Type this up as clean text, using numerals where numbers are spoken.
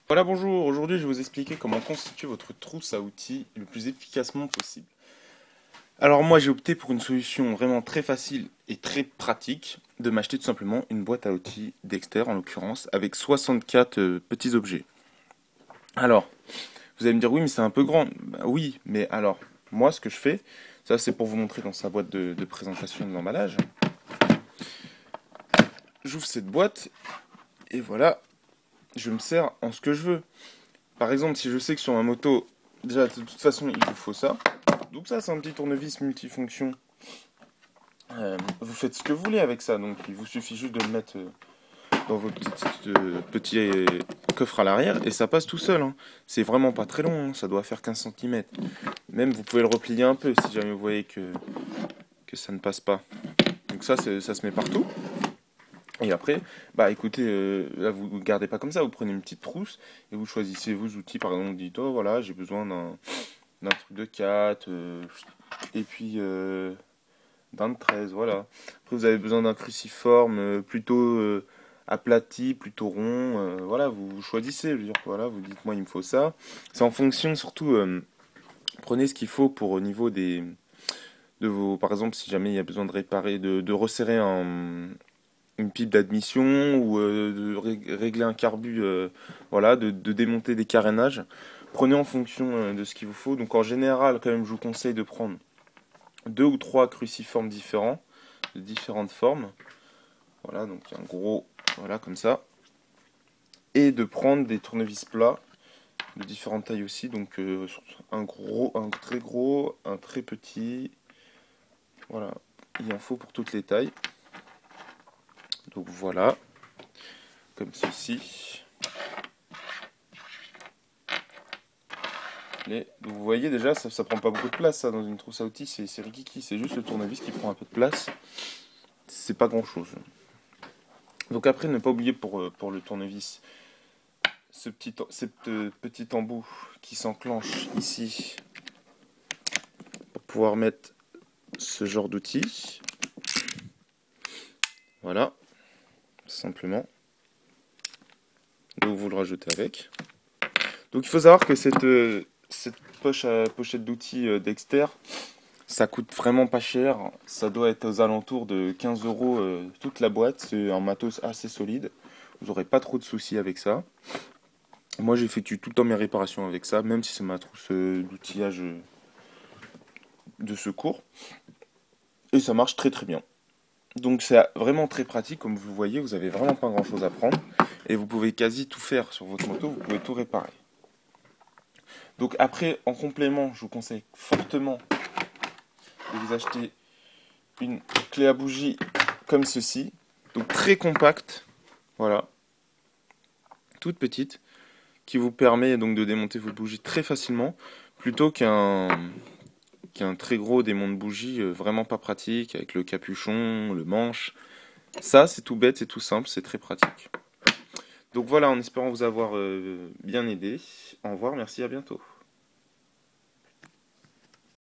Voilà, bonjour. Aujourd'hui, je vais vous expliquer comment constituer votre trousse à outils le plus efficacement possible. Alors moi, j'ai opté pour une solution vraiment très facile et très pratique de m'acheter tout simplement une boîte à outils Dexter, en l'occurrence, avec 64 petits objets. Alors, vous allez me dire, oui, mais c'est un peu grand. Bah oui, mais alors, moi, ce que je fais, ça c'est pour vous montrer dans sa boîte de présentation de l'emballage. J'ouvre cette boîte et voilà, je me sers en ce que je veux. Par exemple, si je sais que sur ma moto, déjà de toute façon il vous faut ça. Donc ça c'est un petit tournevis multifonction. Vous faites ce que vous voulez avec ça, donc il vous suffit juste de le mettre dans vos petits coffres à l'arrière et ça passe tout seul, hein. C'est vraiment pas très long, hein. Ça doit faire 15 cm. Même vous pouvez le replier un peu si jamais vous voyez que ça ne passe pas. Donc ça se met partout. Et après, bah écoutez, là vous ne gardez pas comme ça, vous prenez une petite trousse et vous choisissez vos outils. Par exemple, vous dites, oh voilà, j'ai besoin d'un truc de 4, et puis d'un de 13, voilà. Après, vous avez besoin d'un cruciforme plutôt aplati, plutôt rond, voilà, vous choisissez. Je veux dire, voilà, vous dites, moi il me faut ça. C'est en fonction, surtout, prenez ce qu'il faut pour au niveau de vos. Par exemple, si jamais il y a besoin de réparer, de resserrer une pipe d'admission ou de régler un carbu, voilà, de démonter des carénages. Prenez en fonction de ce qu'il vous faut. Donc en général, quand même, je vous conseille de prendre 2 ou 3 cruciformes différents, de différentes formes. Voilà, donc un gros, voilà, comme ça. Et de prendre des tournevis plats de différentes tailles aussi. Donc un gros, un très gros, un très petit. Voilà, il en faut pour toutes les tailles. Donc voilà, comme ceci. Vous voyez déjà, ça prend pas beaucoup de place ça, dans une trousse à outils, c'est rikiki, c'est juste le tournevis qui prend un peu de place. C'est pas grand chose. Donc après, ne pas oublier pour le tournevis, ce petit embout qui s'enclenche ici pour pouvoir mettre ce genre d'outil. Voilà, simplement. Donc vous le rajoutez avec. Donc il faut savoir que cette pochette d'outils Dexter, ça coûte vraiment pas cher. Ça doit être aux alentours de 15 euros toute la boîte. C'est un matos assez solide. Vous n'aurez pas trop de soucis avec ça. Moi j'effectue tout le temps mes réparations avec ça, même si c'est ma trousse d'outillage de secours. Et ça marche très très bien. Donc c'est vraiment très pratique, comme vous le voyez, vous avez vraiment pas grand chose à prendre. Et vous pouvez quasi tout faire sur votre moto, vous pouvez tout réparer. Donc après, en complément, je vous conseille fortement de vous acheter une clé à bougie comme ceci. Donc très compacte, voilà, toute petite, qui vous permet donc de démonter vos bougies très facilement, plutôt qu'un très gros démon de bougie vraiment pas pratique, avec le capuchon, le manche. Ça, c'est tout bête, c'est tout simple, c'est très pratique. Donc voilà, en espérant vous avoir bien aidé. Au revoir, merci, à bientôt.